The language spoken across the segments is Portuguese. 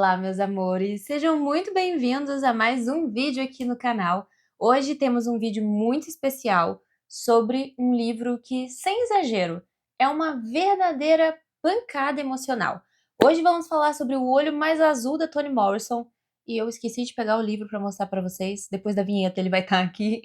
Olá, meus amores! Sejam muito bem-vindos a mais um vídeo aqui no canal. Hoje temos um vídeo muito especial sobre um livro que, sem exagero, é uma verdadeira pancada emocional. Hoje vamos falar sobre O Olho Mais Azul, da Toni Morrison, e eu esqueci de pegar o livro para mostrar para vocês, depois da vinheta ele vai estar aqui,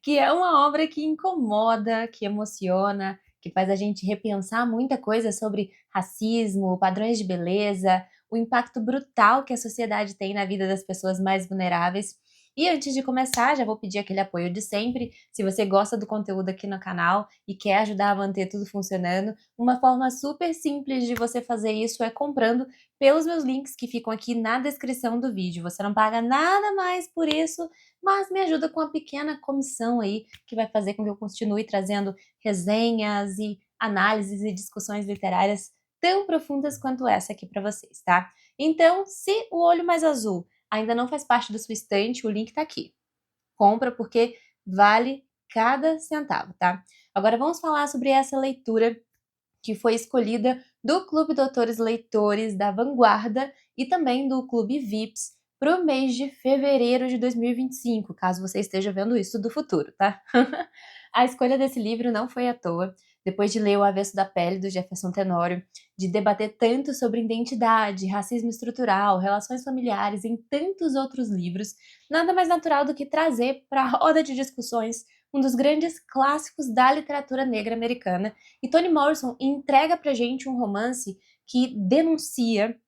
que é uma obra que incomoda, que emociona, que faz a gente repensar muita coisa sobre racismo, padrões de beleza, o impacto brutal que a sociedade tem na vida das pessoas mais vulneráveis. E antes de começar, já vou pedir aquele apoio de sempre. Se você gosta do conteúdo aqui no canal e quer ajudar a manter tudo funcionando, uma forma super simples de você fazer isso é comprando pelos meus links que ficam aqui na descrição do vídeo. Você não paga nada mais por isso, mas me ajuda com uma pequena comissão aí, que vai fazer com que eu continue trazendo resenhas e análises e discussões literárias tão profundas quanto essa aqui para vocês, tá? Então, se O Olho Mais Azul ainda não faz parte da sua estante, o link tá aqui. Compra porque vale cada centavo, tá? Agora vamos falar sobre essa leitura que foi escolhida do Clube Doutores Leitores da Vanguarda e também do Clube VIPs para o mês de fevereiro de 2025, caso você esteja vendo isso do futuro, tá? A escolha desse livro não foi à toa. Depois de ler O Avesso da Pele, do Jefferson Tenório, de debater tanto sobre identidade, racismo estrutural, relações familiares em tantos outros livros, nada mais natural do que trazer para a roda de discussões um dos grandes clássicos da literatura negra americana. E Toni Morrison entrega pra gente um romance que denuncia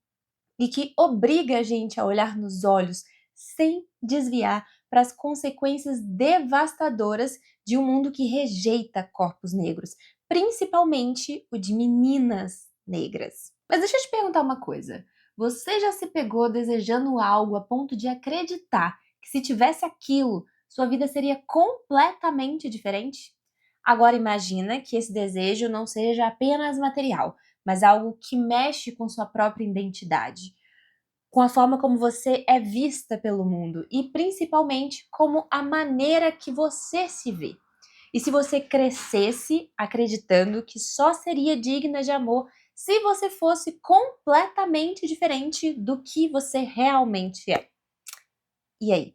e que obriga a gente a olhar nos olhos sem desviar para as consequências devastadoras de um mundo que rejeita corpos negros, principalmente o de meninas negras. Mas deixa eu te perguntar uma coisa. Você já se pegou desejando algo a ponto de acreditar que se tivesse aquilo, sua vida seria completamente diferente? Agora imagina que esse desejo não seja apenas material, mas algo que mexe com sua própria identidade, com a forma como você é vista pelo mundo e principalmente como a maneira que você se vê. E se você crescesse acreditando que só seria digna de amor se você fosse completamente diferente do que você realmente é. E aí?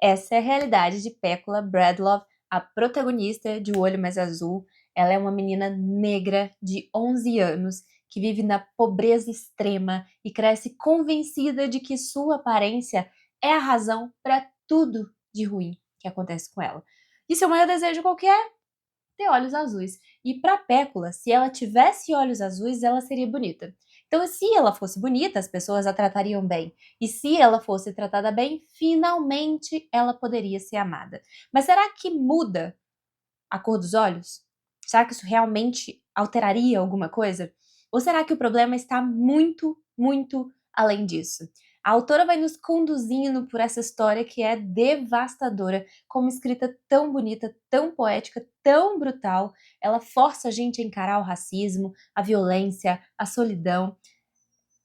Essa é a realidade de Pécula Bradlove, a protagonista de O Olho Mais Azul. Ela é uma menina negra de 11 anos que vive na pobreza extrema e cresce convencida de que sua aparência é a razão para tudo de ruim que acontece com ela. E seu maior desejo qualquer? Ter olhos azuis. E para Pécula, se ela tivesse olhos azuis, ela seria bonita. Então, se ela fosse bonita, as pessoas a tratariam bem. E se ela fosse tratada bem, finalmente ela poderia ser amada. Mas será que muda a cor dos olhos? Será que isso realmente alteraria alguma coisa? Ou será que o problema está muito, muito além disso? A autora vai nos conduzindo por essa história que é devastadora, como escrita tão bonita, tão poética, tão brutal. Ela força a gente a encarar o racismo, a violência, a solidão.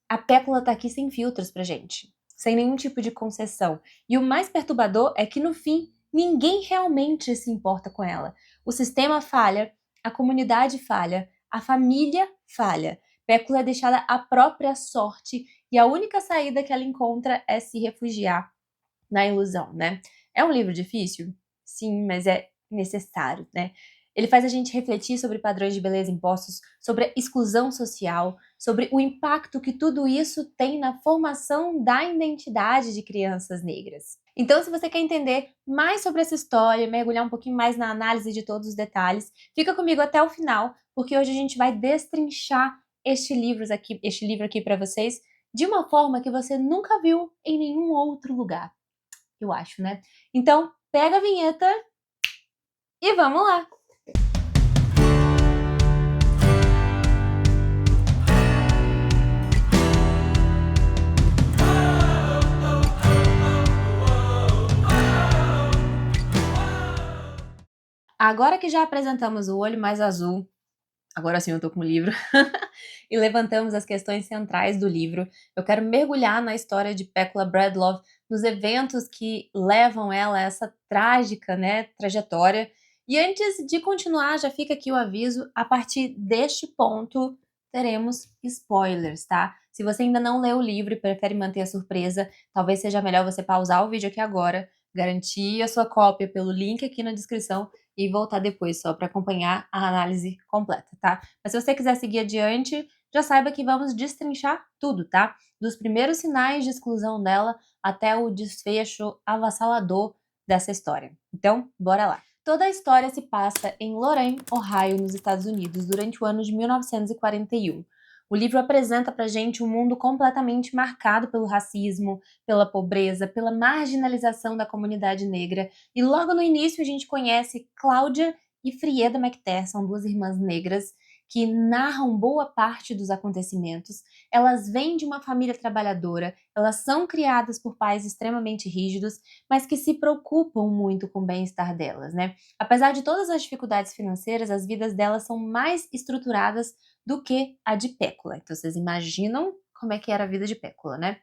A Pécula tá aqui sem filtros pra gente, sem nenhum tipo de concessão. E o mais perturbador é que no fim, ninguém realmente se importa com ela. O sistema falha, a comunidade falha, a família falha. Pécula é deixada à própria sorte e a única saída que ela encontra é se refugiar na ilusão, né? É um livro difícil? Sim, mas é necessário, né? Ele faz a gente refletir sobre padrões de beleza impostos, sobre a exclusão social, sobre o impacto que tudo isso tem na formação da identidade de crianças negras. Então, se você quer entender mais sobre essa história, mergulhar um pouquinho mais na análise de todos os detalhes, fica comigo até o final, porque hoje a gente vai destrinchar este livro aqui para vocês de uma forma que você nunca viu em nenhum outro lugar. Eu acho, né? Então, pega a vinheta e vamos lá! Agora que já apresentamos O Olho Mais Azul, agora sim eu tô com o livro, e levantamos as questões centrais do livro, eu quero mergulhar na história de Pécula Bradlove, nos eventos que levam ela a essa trágica, né, trajetória. E antes de continuar, já fica aqui o aviso, a partir deste ponto teremos spoilers, tá? Se você ainda não leu o livro e prefere manter a surpresa, talvez seja melhor você pausar o vídeo aqui agora, garantir a sua cópia pelo link aqui na descrição e voltar depois só para acompanhar a análise completa, tá? Mas se você quiser seguir adiante, já saiba que vamos destrinchar tudo, tá? Dos primeiros sinais de exclusão dela até o desfecho avassalador dessa história. Então, bora lá! Toda a história se passa em Lorain, Ohio, nos Estados Unidos, durante o ano de 1941. O livro apresenta pra gente um mundo completamente marcado pelo racismo, pela pobreza, pela marginalização da comunidade negra. E logo no início a gente conhece Cláudia e Frieda McTer, são duas irmãs negras que narram boa parte dos acontecimentos. Elas vêm de uma família trabalhadora, elas são criadas por pais extremamente rígidos, mas que se preocupam muito com o bem-estar delas, né? Apesar de todas as dificuldades financeiras, as vidas delas são mais estruturadas do que a de Pécula. Então vocês imaginam como é que era a vida de Pécula, né?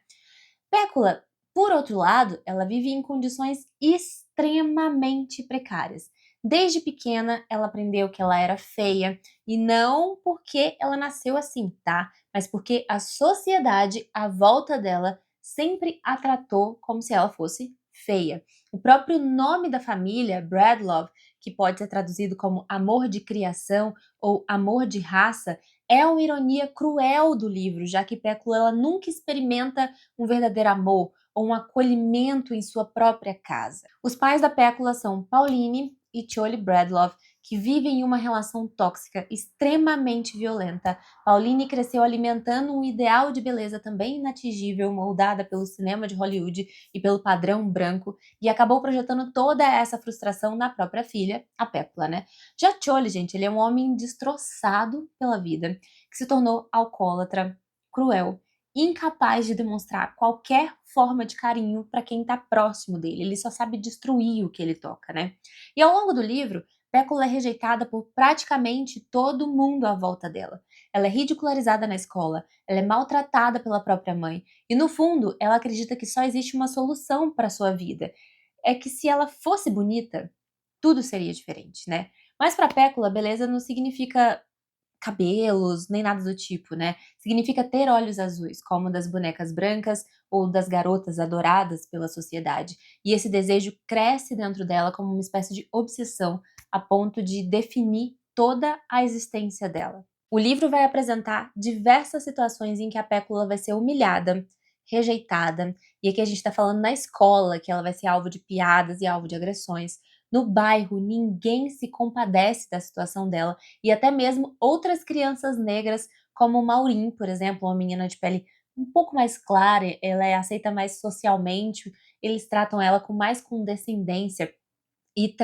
Pécula, por outro lado, ela vive em condições extremamente precárias. Desde pequena, ela aprendeu que ela era feia, e não porque ela nasceu assim, tá? Mas porque a sociedade à volta dela sempre a tratou como se ela fosse feia. O próprio nome da família, Bradlove, que pode ser traduzido como amor de criação ou amor de raça, é uma ironia cruel do livro, já que Pécula ela nunca experimenta um verdadeiro amor ou um acolhimento em sua própria casa. Os pais da Pécula são Pauline e Charlie Bradlove, que vivem em uma relação tóxica extremamente violenta. Pauline cresceu alimentando um ideal de beleza também inatingível, moldada pelo cinema de Hollywood e pelo padrão branco, e acabou projetando toda essa frustração na própria filha, a Pécula, né? Já Charlie, gente, ele é um homem destroçado pela vida, que se tornou alcoólatra, cruel, incapaz de demonstrar qualquer forma de carinho para quem está próximo dele. Ele só sabe destruir o que ele toca, né? E ao longo do livro, Pécula é rejeitada por praticamente todo mundo à volta dela. Ela é ridicularizada na escola, ela é maltratada pela própria mãe, e no fundo, ela acredita que só existe uma solução para sua vida. É que se ela fosse bonita, tudo seria diferente, né? Mas para Pécula, beleza não significa cabelos, nem nada do tipo, né? Significa ter olhos azuis, como das bonecas brancas ou das garotas adoradas pela sociedade. E esse desejo cresce dentro dela como uma espécie de obsessão, a ponto de definir toda a existência dela. O livro vai apresentar diversas situações em que a Pécula vai ser humilhada, rejeitada, e aqui a gente está falando na escola, que ela vai ser alvo de piadas e alvo de agressões. No bairro, ninguém se compadece da situação dela, e até mesmo outras crianças negras, como Maureen, por exemplo, uma menina de pele um pouco mais clara, ela é aceita mais socialmente, eles tratam ela com mais condescendência e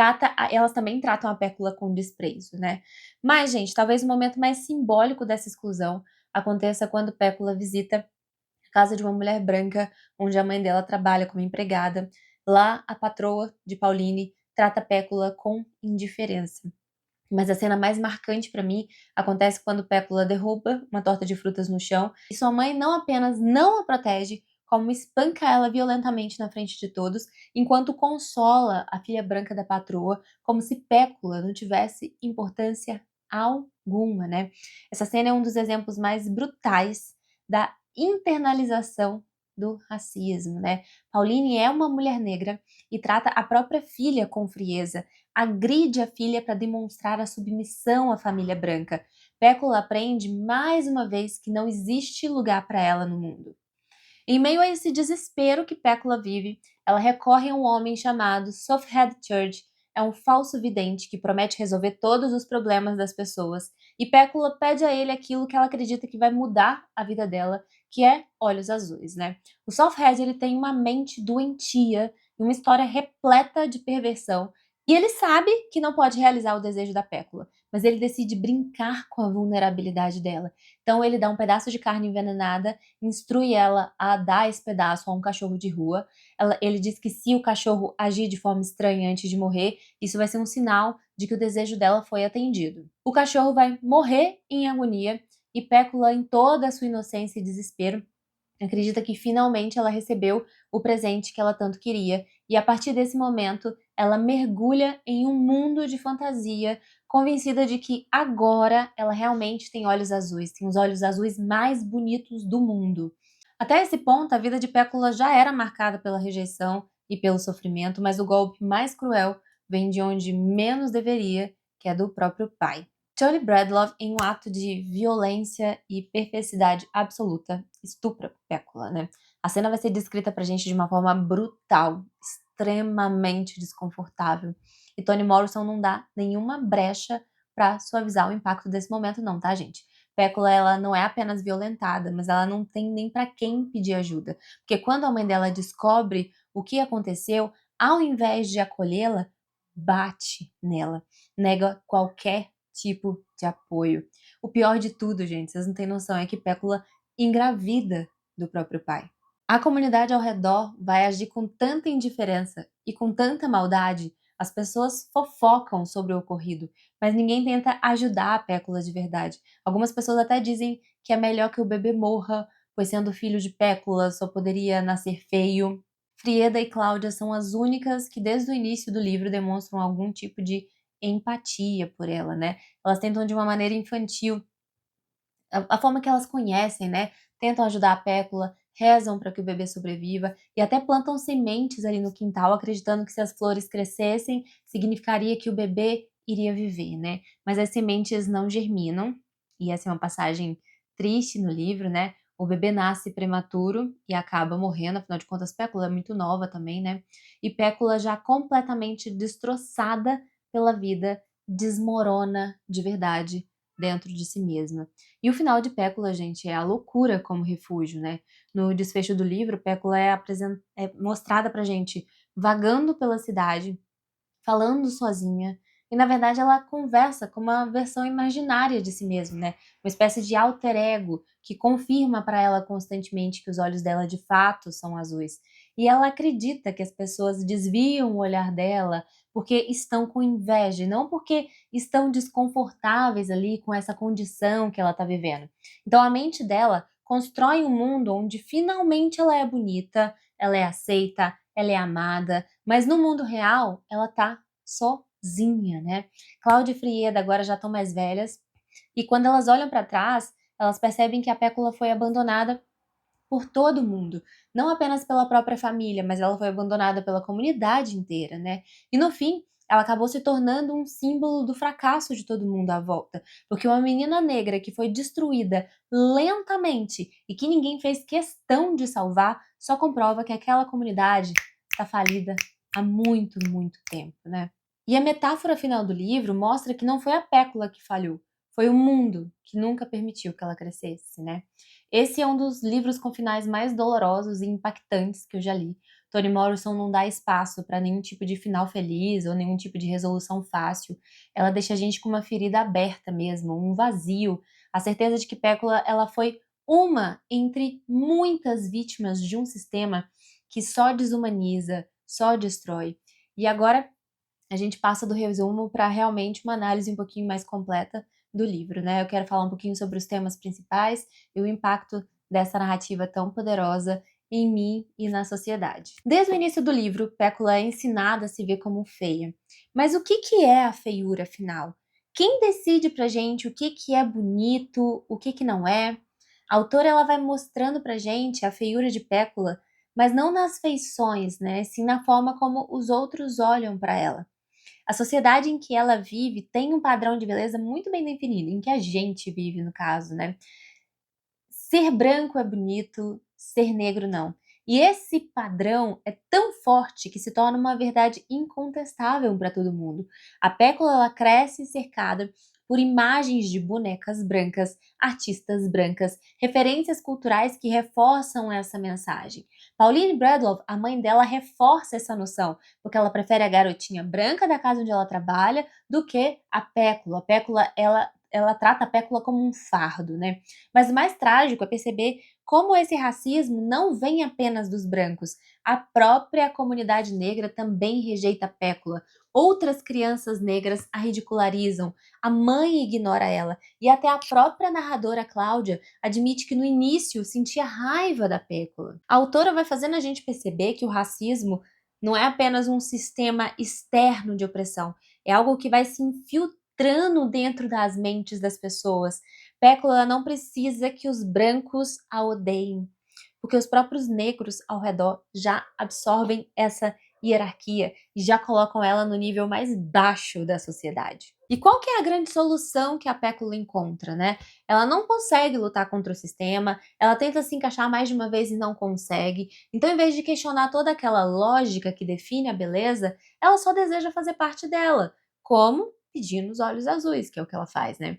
elas também tratam a Pécula com desprezo, né? Mas, gente, talvez o momento mais simbólico dessa exclusão aconteça quando Pécula visita a casa de uma mulher branca, onde a mãe dela trabalha como empregada. Lá, a patroa de Pauline trata Pécula com indiferença. Mas a cena mais marcante pra mim acontece quando Pécula derruba uma torta de frutas no chão e sua mãe não apenas não a protege, como espanca ela violentamente na frente de todos, enquanto consola a filha branca da patroa, como se Pécula não tivesse importância alguma, né? Essa cena é um dos exemplos mais brutais da internalização do racismo, né? Pauline é uma mulher negra e trata a própria filha com frieza, agride a filha para demonstrar a submissão à família branca. Pécula aprende mais uma vez que não existe lugar para ela no mundo. Em meio a esse desespero que Pécula vive, ela recorre a um homem chamado Softhead Church. É um falso vidente que promete resolver todos os problemas das pessoas. E Pécula pede a ele aquilo que ela acredita que vai mudar a vida dela, que é olhos azuis, né? O Softhead, ele tem uma mente doentia e uma história repleta de perversão. E ele sabe que não pode realizar o desejo da Pécula, mas ele decide brincar com a vulnerabilidade dela. Então ele dá um pedaço de carne envenenada, instrui ela a dar esse pedaço a um cachorro de rua. Ele diz que se o cachorro agir de forma estranha antes de morrer, isso vai ser um sinal de que o desejo dela foi atendido. O cachorro vai morrer em agonia e Pécula, em toda a sua inocência e desespero, acredita que finalmente ela recebeu o presente que ela tanto queria, e a partir desse momento ela mergulha em um mundo de fantasia convencida de que agora ela realmente tem olhos azuis, tem os olhos azuis mais bonitos do mundo. Até esse ponto, a vida de Pécula já era marcada pela rejeição e pelo sofrimento, mas o golpe mais cruel vem de onde menos deveria, que é do próprio pai. Tony Bradlove, em um ato de violência e perversidade absoluta, estupra Pécula, né? A cena vai ser descrita pra gente de uma forma brutal, extremamente desconfortável. E Toni Morrison não dá nenhuma brecha pra suavizar o impacto desse momento não, tá, gente? Pécula, ela não é apenas violentada, mas ela não tem nem pra quem pedir ajuda. Porque quando a mãe dela descobre o que aconteceu, ao invés de acolhê-la, bate nela, nega qualquer tipo de apoio. O pior de tudo, gente, vocês não têm noção, é que Pécula engravida do próprio pai. A comunidade ao redor vai agir com tanta indiferença e com tanta maldade, as pessoas fofocam sobre o ocorrido, mas ninguém tenta ajudar a Pécula de verdade. Algumas pessoas até dizem que é melhor que o bebê morra, pois sendo filho de Pécula só poderia nascer feio. Frieda e Cláudia são as únicas que desde o início do livro demonstram algum tipo de empatia por ela, né? Elas tentam de uma maneira infantil, a forma que elas conhecem, né? Tentam ajudar a Pécula, rezam para que o bebê sobreviva e até plantam sementes ali no quintal, acreditando que se as flores crescessem, significaria que o bebê iria viver, né? Mas as sementes não germinam, e essa é uma passagem triste no livro, né? O bebê nasce prematuro e acaba morrendo, afinal de contas, Pécula é muito nova também, né? E Pécula, já completamente destroçada pela vida, desmorona de verdade dentro de si mesma. E o final de Pécula, gente, é a loucura como refúgio, né? No desfecho do livro, Pécula é mostrada pra gente vagando pela cidade, falando sozinha, e na verdade ela conversa com uma versão imaginária de si mesma, né? Uma espécie de alter ego que confirma para ela constantemente que os olhos dela de fato são azuis. E ela acredita que as pessoas desviam o olhar dela porque estão com inveja, e não porque estão desconfortáveis ali com essa condição que ela está vivendo. Então a mente dela constrói um mundo onde finalmente ela é bonita, ela é aceita, ela é amada, mas no mundo real ela tá sozinha, né? Cláudia e Frieda agora já estão mais velhas e quando elas olham para trás, elas percebem que a Pécula foi abandonada por todo mundo, não apenas pela própria família, mas ela foi abandonada pela comunidade inteira, né? E no fim, ela acabou se tornando um símbolo do fracasso de todo mundo à volta, porque uma menina negra que foi destruída lentamente e que ninguém fez questão de salvar, só comprova que aquela comunidade está falida há muito, muito tempo, né? E a metáfora final do livro mostra que não foi a Pécula que falhou, foi o mundo que nunca permitiu que ela crescesse, né? Esse é um dos livros com finais mais dolorosos e impactantes que eu já li. Toni Morrison não dá espaço para nenhum tipo de final feliz ou nenhum tipo de resolução fácil. Ela deixa a gente com uma ferida aberta mesmo, um vazio, a certeza de que Pécula ela foi uma entre muitas vítimas de um sistema que só desumaniza, só destrói. E agora a gente passa do resumo para realmente uma análise um pouquinho mais completa do livro, né? Eu quero falar um pouquinho sobre os temas principais e o impacto dessa narrativa tão poderosa em mim e na sociedade. Desde o início do livro, Pécula é ensinada a se ver como feia. Mas o que é a feiura, afinal? Quem decide pra gente o que é bonito, o que não é? A autora ela vai mostrando pra gente a feiura de Pécula, mas não nas feições, né? Sim na forma como os outros olham para ela. A sociedade em que ela vive tem um padrão de beleza muito bem definido, em que a gente vive, no caso, né? Ser branco é bonito, ser negro não. E esse padrão é tão forte que se torna uma verdade incontestável para todo mundo. A Pécula ela cresce cercada por imagens de bonecas brancas, artistas brancas, referências culturais que reforçam essa mensagem. Pauline Bradlove, a mãe dela, reforça essa noção, porque ela prefere a garotinha branca da casa onde ela trabalha do que a Pécula. A Pécula, ela trata a Pécula como um fardo, né? Mas o mais trágico é perceber como esse racismo não vem apenas dos brancos. A própria comunidade negra também rejeita a Pécula. Outras crianças negras a ridicularizam, a mãe ignora ela, e até a própria narradora Cláudia admite que no início sentia raiva da Pécula. A autora vai fazendo a gente perceber que o racismo não é apenas um sistema externo de opressão, é algo que vai se infiltrando entrando dentro das mentes das pessoas. Pécula não precisa que os brancos a odeiem, porque os próprios negros ao redor já absorvem essa hierarquia e já colocam ela no nível mais baixo da sociedade. E qual que é a grande solução que a Pécula encontra, né? Ela não consegue lutar contra o sistema, ela tenta se encaixar mais de uma vez e não consegue. Então, em vez de questionar toda aquela lógica que define a beleza, ela só deseja fazer parte dela. Como? Pedindo os olhos azuis, que é o que ela faz, né?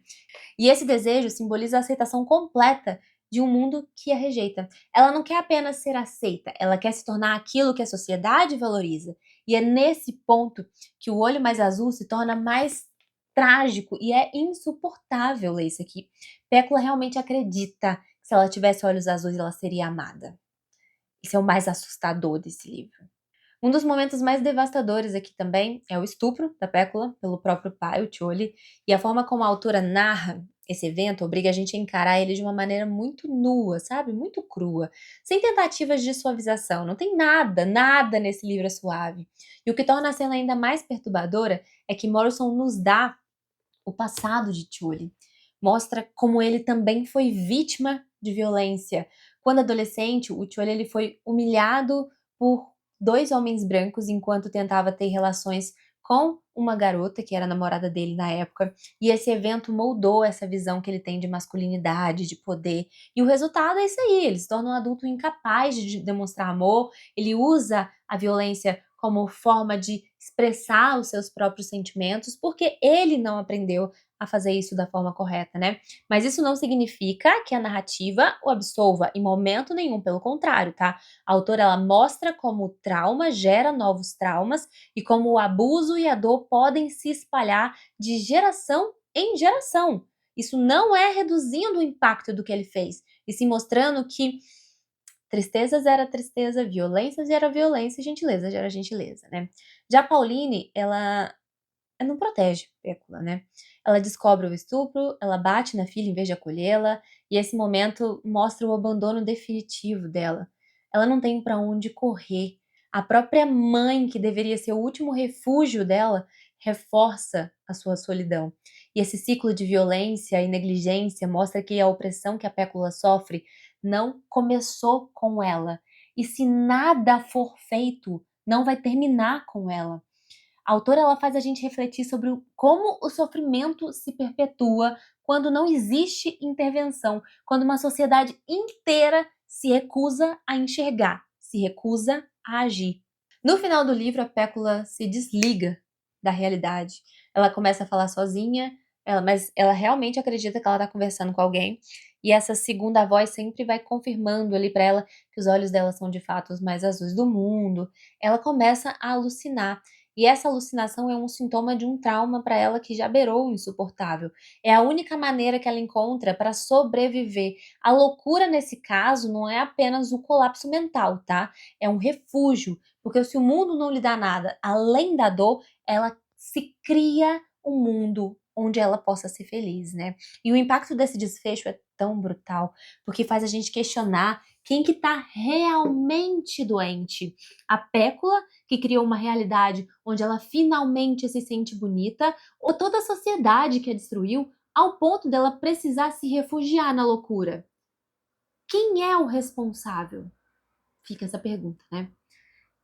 E esse desejo simboliza a aceitação completa de um mundo que a rejeita. Ela não quer apenas ser aceita, ela quer se tornar aquilo que a sociedade valoriza. E é nesse ponto que o olho mais azul se torna mais trágico e é insuportável ler isso aqui. Pécula realmente acredita que se ela tivesse olhos azuis ela seria amada. Isso é o mais assustador desse livro. Um dos momentos mais devastadores aqui também é o estupro da Pécula pelo próprio pai, o Tioli, e a forma como a autora narra esse evento obriga a gente a encarar ele de uma maneira muito nua, sabe? Muito crua, sem tentativas de suavização. Não tem nada, nada nesse livro é suave. E o que torna a cena ainda mais perturbadora é que Morrison nos dá o passado de Tioli. Mostra como ele também foi vítima de violência. Quando adolescente, o Tioli ele foi humilhado por dois homens brancos enquanto tentava ter relações com uma garota que era namorada dele na época, e esse evento moldou essa visão que ele tem de masculinidade, de poder, e o resultado é isso aí, ele se torna um adulto incapaz de demonstrar amor, ele usa a violência como forma de expressar os seus próprios sentimentos, porque ele não aprendeu a fazer isso da forma correta, né? Mas isso não significa que a narrativa o absolva em momento nenhum, pelo contrário, tá? A autora ela mostra como o trauma gera novos traumas e como o abuso e a dor podem se espalhar de geração em geração. Isso não é reduzindo o impacto do que ele fez, e sim mostrando que tristeza gera tristeza, violência gera violência e gentileza gera gentileza, né? Já a Pauline, ela não protege Pécula, né? Ela descobre o estupro, ela bate na filha em vez de acolhê-la, e esse momento mostra o abandono definitivo dela. Ela não tem para onde correr. A própria mãe, que deveria ser o último refúgio dela, reforça a sua solidão. E esse ciclo de violência e negligência mostra que a opressão que a Pécula sofre não começou com ela. E se nada for feito, não vai terminar com ela. A autora ela faz a gente refletir sobre como o sofrimento se perpetua quando não existe intervenção, quando uma sociedade inteira se recusa a enxergar, se recusa a agir. No final do livro, a Pécula se desliga da realidade. Ela começa a falar sozinha, mas ela realmente acredita que ela está conversando com alguém. E essa segunda voz sempre vai confirmando ali para ela que os olhos dela são de fato os mais azuis do mundo. Ela começa a alucinar. E essa alucinação é um sintoma de um trauma para ela que já beirou o insuportável. É a única maneira que ela encontra para sobreviver. A loucura nesse caso não é apenas o colapso mental, tá? É um refúgio, porque se o mundo não lhe dá nada além da dor, ela se cria um mundo onde ela possa ser feliz, né? E o impacto desse desfecho é tão brutal, porque faz a gente questionar quem que tá realmente doente. A Pécula, que criou uma realidade onde ela finalmente se sente bonita, ou toda a sociedade que a destruiu ao ponto dela precisar se refugiar na loucura? Quem é o responsável? Fica essa pergunta, né?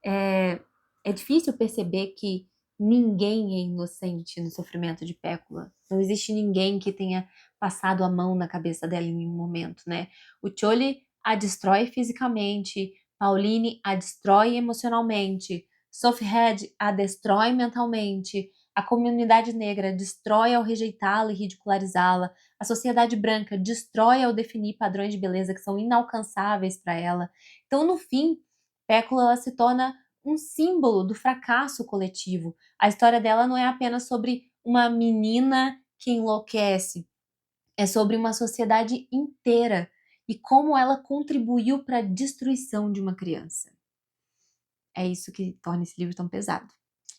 É difícil perceber que ninguém é inocente no sofrimento de Pécula. Não existe ninguém que tenha passado a mão na cabeça dela em nenhum momento, né? O Chole a destrói fisicamente, Pauline a destrói emocionalmente, Sofhed a destrói mentalmente, a comunidade negra destrói ao rejeitá-la e ridicularizá-la, a sociedade branca destrói ao definir padrões de beleza que são inalcançáveis para ela. Então, no fim, Pécula ela se torna um símbolo do fracasso coletivo. A história dela não é apenas sobre uma menina que enlouquece, é sobre uma sociedade inteira e como ela contribuiu para a destruição de uma criança. É isso que torna esse livro tão pesado.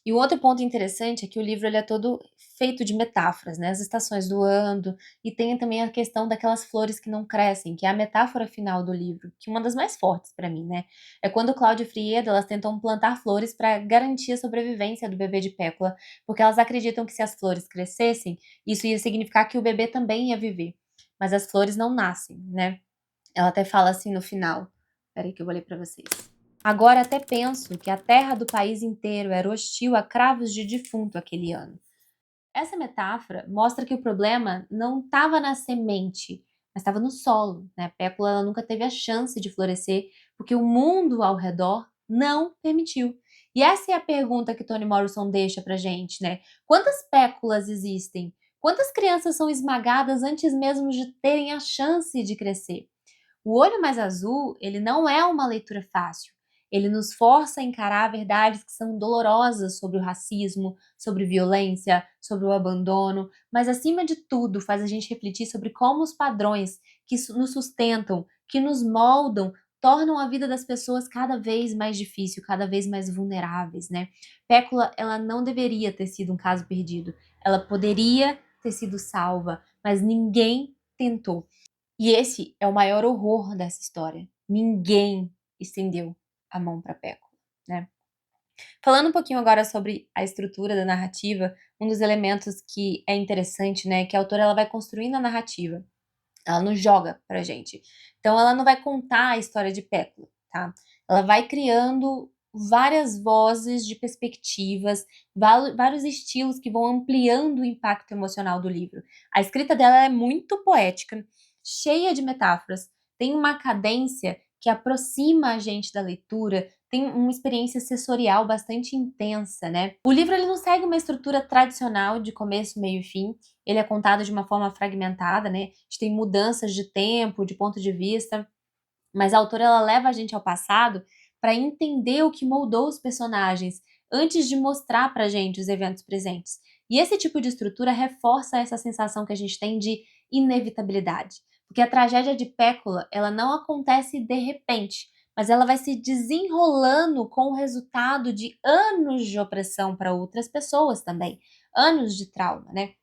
E um outro ponto interessante é que o livro ele é todo feito de metáforas, né? As estações do ano, e tem também a questão daquelas flores que não crescem, que é a metáfora final do livro, que é uma das mais fortes para mim, né? É quando Cláudia e Frieda elas tentam plantar flores para garantir a sobrevivência do bebê de Pécula, porque elas acreditam que se as flores crescessem, isso ia significar que o bebê também ia viver. Mas as flores não nascem, né? Ela até fala assim no final. Peraí que eu vou ler para vocês. Agora até penso que a terra do país inteiro era hostil a cravos de defunto aquele ano. Essa metáfora mostra que o problema não estava na semente, mas estava no solo, né? A pécula ela nunca teve a chance de florescer porque o mundo ao redor não permitiu. E essa é a pergunta que Toni Morrison deixa pra gente, né? Quantas péculas existem? Quantas crianças são esmagadas antes mesmo de terem a chance de crescer? O Olho Mais Azul, ele não é uma leitura fácil. Ele nos força a encarar verdades que são dolorosas sobre o racismo, sobre violência, sobre o abandono, mas acima de tudo faz a gente refletir sobre como os padrões que nos sustentam, que nos moldam, tornam a vida das pessoas cada vez mais difícil, cada vez mais vulneráveis, né? Pécula, ela não deveria ter sido um caso perdido. Ela poderia ter sido salva, mas ninguém tentou. E esse é o maior horror dessa história. Ninguém estendeu a mão para Pécula, né? Falando um pouquinho agora sobre a estrutura da narrativa, um dos elementos que é interessante, né, é que a autora ela vai construindo a narrativa. Ela não joga pra gente. Então ela não vai contar a história de Pécula, tá? Ela vai criando várias vozes de perspectivas, vários estilos que vão ampliando o impacto emocional do livro. A escrita dela é muito poética, cheia de metáforas, tem uma cadência que aproxima a gente da leitura, tem uma experiência sensorial bastante intensa, né? O livro ele não segue uma estrutura tradicional de começo, meio e fim. Ele é contado de uma forma fragmentada, né? A gente tem mudanças de tempo, de ponto de vista, mas a autora ela leva a gente ao passado para entender o que moldou os personagens antes de mostrar pra gente os eventos presentes. E esse tipo de estrutura reforça essa sensação que a gente tem de inevitabilidade, porque a tragédia de Pécula, ela não acontece de repente, mas ela vai se desenrolando com o resultado de anos de opressão para outras pessoas também, anos de trauma, né?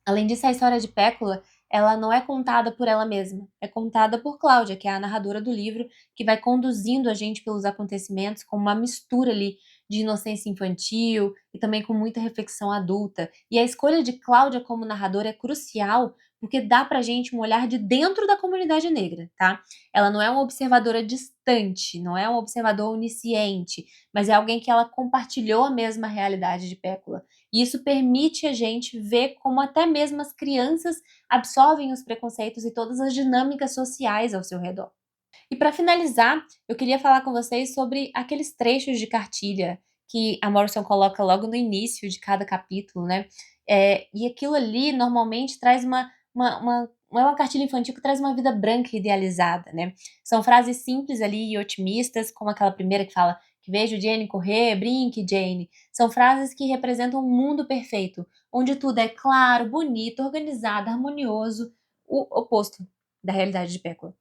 Além disso, a história de Pécula, ela não é contada por ela mesma, é contada por Cláudia, que é a narradora do livro, que vai conduzindo a gente pelos acontecimentos com uma mistura ali de inocência infantil e também com muita reflexão adulta. E a escolha de Cláudia como narradora é crucial, porque dá pra gente um olhar de dentro da comunidade negra, tá? Ela não é uma observadora distante, não é um observador onisciente, mas é alguém que ela compartilhou a mesma realidade de Pécula. E isso permite a gente ver como até mesmo as crianças absorvem os preconceitos e todas as dinâmicas sociais ao seu redor. E para finalizar, eu queria falar com vocês sobre aqueles trechos de cartilha que a Morrison coloca logo no início de cada capítulo, né? E aquilo ali normalmente traz é uma cartilha infantil que traz uma vida branca e idealizada, né? São frases simples ali e otimistas, como aquela primeira que fala que vejo Jane correr, brinque, Jane. São frases que representam um mundo perfeito, onde tudo é claro, bonito, organizado, harmonioso, o oposto da realidade de Pécula.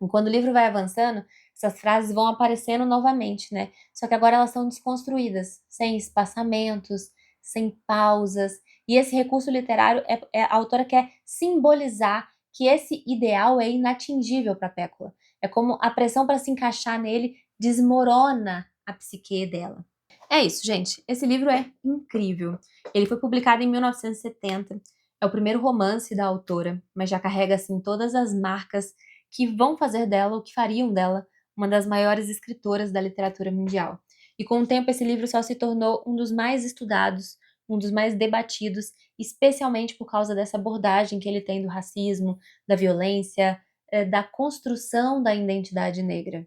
E quando o livro vai avançando, essas frases vão aparecendo novamente, né? Só que agora elas são desconstruídas, sem espaçamentos, sem pausas. E esse recurso literário, a autora quer simbolizar que esse ideal é inatingível para Pécula. É como a pressão para se encaixar nele desmorona a psique dela. É isso, gente. Esse livro é incrível. Ele foi publicado em 1970. É o primeiro romance da autora, mas já carrega assim todas as marcas que vão fazer dela, ou que fariam dela, uma das maiores escritoras da literatura mundial. E com o tempo esse livro só se tornou um dos mais estudados, um dos mais debatidos, especialmente por causa dessa abordagem que ele tem do racismo, da violência, da construção da identidade negra.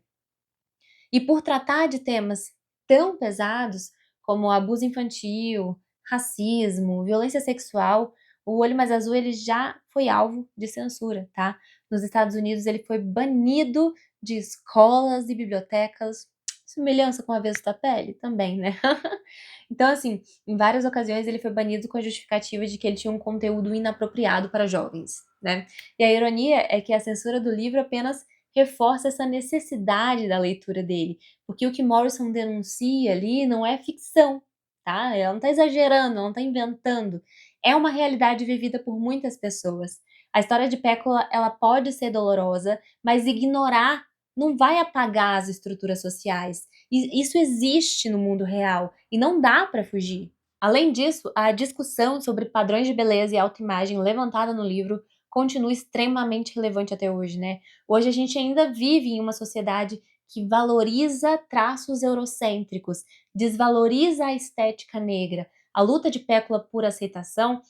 E por tratar de temas tão pesados como abuso infantil, racismo, violência sexual, o Olho Mais Azul ele já foi alvo de censura, tá? Nos Estados Unidos ele foi banido de escolas e bibliotecas, semelhança com a Avesso da Pele também, né? Então, assim, em várias ocasiões ele foi banido com a justificativa de que ele tinha um conteúdo inapropriado para jovens, né? E a ironia é que a censura do livro apenas reforça essa necessidade da leitura dele, porque o que Morrison denuncia ali não é ficção, tá? Ela não tá exagerando, ela não tá inventando. É uma realidade vivida por muitas pessoas. A história de Pécula, ela pode ser dolorosa, mas ignorar não vai apagar as estruturas sociais. E isso existe no mundo real e não dá para fugir. Além disso, a discussão sobre padrões de beleza e autoimagem levantada no livro continua extremamente relevante até hoje, né? Hoje a gente ainda vive em uma sociedade que valoriza traços eurocêntricos, desvaloriza a estética negra. A luta de Pécula por aceitação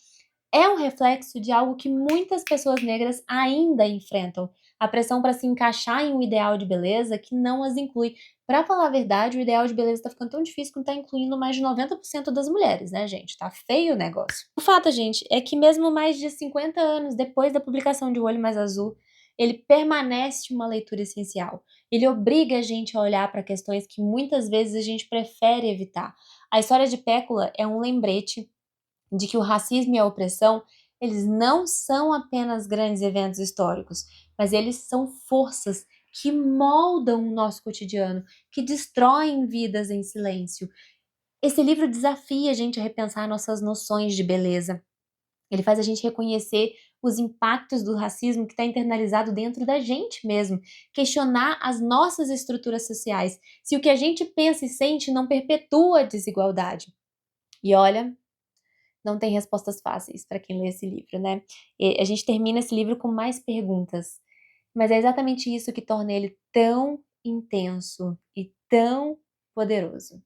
é um reflexo de algo que muitas pessoas negras ainda enfrentam, a pressão para se encaixar em um ideal de beleza que não as inclui. Para falar a verdade, o ideal de beleza tá ficando tão difícil que não tá incluindo mais de 90% das mulheres, né, gente? Tá feio o negócio. O fato, gente, é que mesmo mais de 50 anos depois da publicação de O Olho Mais Azul, ele permanece uma leitura essencial. Ele obriga a gente a olhar para questões que muitas vezes a gente prefere evitar. A história de Pécula é um lembrete de que o racismo e a opressão, eles não são apenas grandes eventos históricos, mas eles são forças que moldam o nosso cotidiano, que destroem vidas em silêncio. Esse livro desafia a gente a repensar nossas noções de beleza. Ele faz a gente reconhecer os impactos do racismo que está internalizado dentro da gente mesmo, questionar as nossas estruturas sociais, se o que a gente pensa e sente não perpetua a desigualdade. E olha, não tem respostas fáceis para quem lê esse livro, né? E a gente termina esse livro com mais perguntas, mas é exatamente isso que torna ele tão intenso e tão poderoso.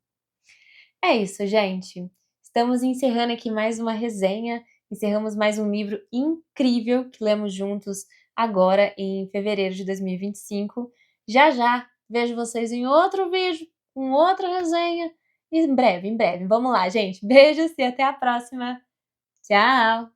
É isso, gente. Estamos encerrando aqui mais uma resenha, encerramos mais um livro incrível que lemos juntos agora em fevereiro de 2025. Já já vejo vocês em outro vídeo, com outra resenha, em breve, em breve. Vamos lá, gente. Beijos e até a próxima. Tchau!